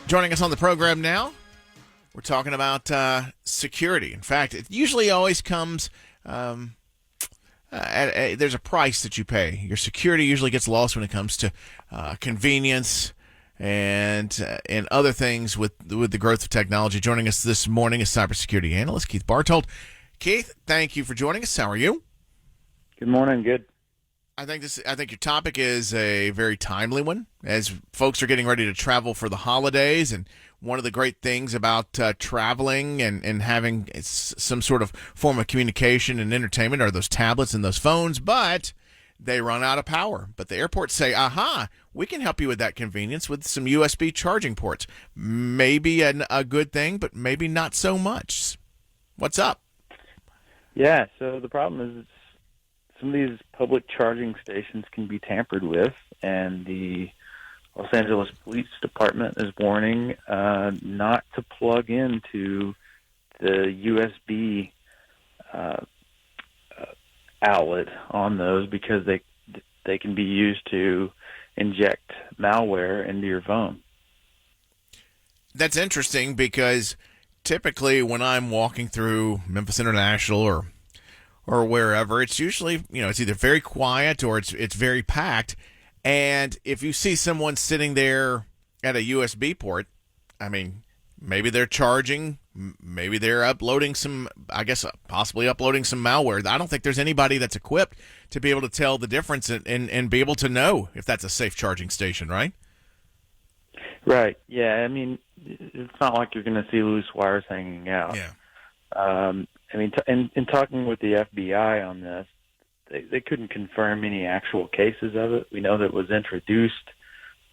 Joining us on the program now, we're talking about security. In fact, it usually always comes there's a price that you pay. Your security usually gets lost when it comes to convenience and other things with the growth of technology. Joining us this morning is cybersecurity analyst Keith Barthold. Keith, thank you for joining us. How are you? Good morning. Good. I think your topic is a very timely one as folks are getting ready to travel for the holidays. And one of the great things about traveling and having some sort of form of communication and entertainment are those tablets and those phones, but they run out of power. But the airports say, aha, we can help you with that convenience with some USB charging ports. Maybe a good thing, but maybe not so much. What's up? Yeah, so the problem is some of these public charging stations can be tampered with, and the Los Angeles Police Department is warning not to plug into the USB outlet on those because they can be used to inject malware into your phone. That's interesting because typically when I'm walking through Memphis International or wherever, it's usually, it's either very quiet or it's very packed. And if you see someone sitting there at a USB port, I mean, maybe they're charging, maybe they're uploading possibly uploading some malware. I don't think there's anybody that's equipped to be able to tell the difference and be able to know if that's a safe charging station, right? Right. Yeah. I mean, it's not like you're going to see loose wires hanging out. Yeah. In talking with the FBI on this, they couldn't confirm any actual cases of it. We know that it was introduced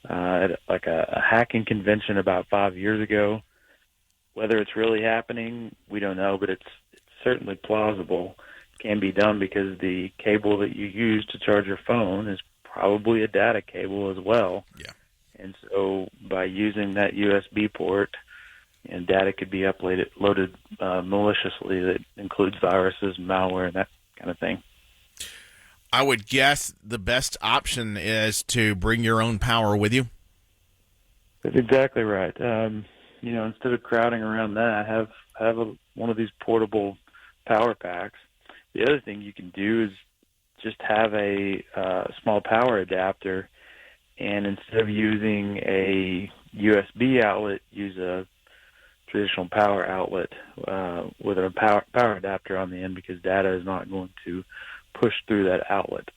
at like a hacking convention about 5 years ago. Whether it's really happening, we don't know, but it's certainly plausible. It can be done because the cable that you use to charge your phone is probably a data cable as well. Yeah. And so by using that USB port, and data could be loaded maliciously that includes viruses, malware, and that kind of thing. I would guess the best option is to bring your own power with you. That's exactly right. Instead of crowding around that, have one of these portable power packs. The other thing you can do is just have a small power adapter, and instead of using a USB outlet, use a traditional power outlet with a power adapter on the end because data is not going to push through that outlet.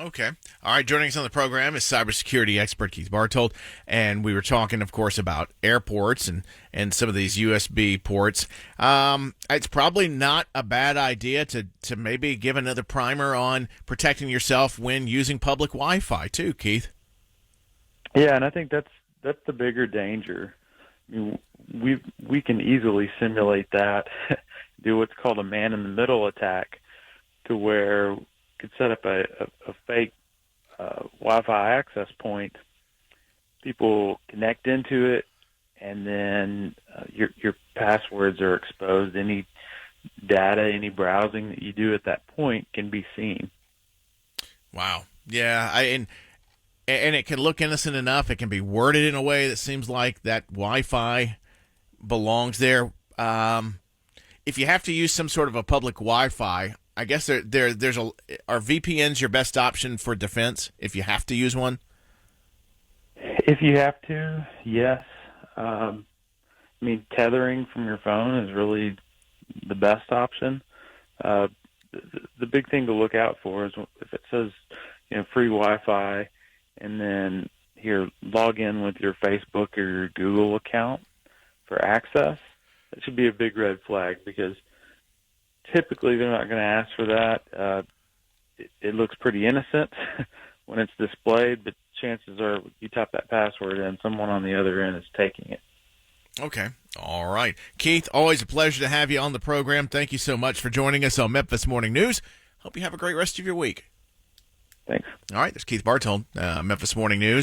Okay. All right. Joining us on the program is cybersecurity expert Keith Barthold, and we were talking, of course, about airports and some of these USB ports. It's probably not a bad idea to maybe give another primer on protecting yourself when using public Wi-Fi too, Keith. Yeah, and I think that's the bigger danger. I mean, we can easily simulate that, do what's called a man-in-the-middle attack, to where we could set up a fake Wi-Fi access point. People connect into it, and then your passwords are exposed. Any data, any browsing that you do at that point can be seen. Wow. Yeah, and it can look innocent enough. It can be worded in a way that seems like that Wi-Fi belongs there. If you have to use some sort of a public Wi-Fi, I guess are VPNs your best option for defense if you have to use one? If you have to, yes. Tethering from your phone is really the best option. The big thing to look out for is if it says, free Wi-Fi, and then here, log in with your Facebook or your Google account for access. That should be a big red flag because typically they're not going to ask for that. It looks pretty innocent when it's displayed, but chances are you type that password in, someone on the other end is taking it. Okay. All right. Keith, always a pleasure to have you on the program. Thank you so much for joining us on Memphis Morning News. Hope you have a great rest of your week. Thanks. All right. There's Keith Barthold, Memphis Morning News.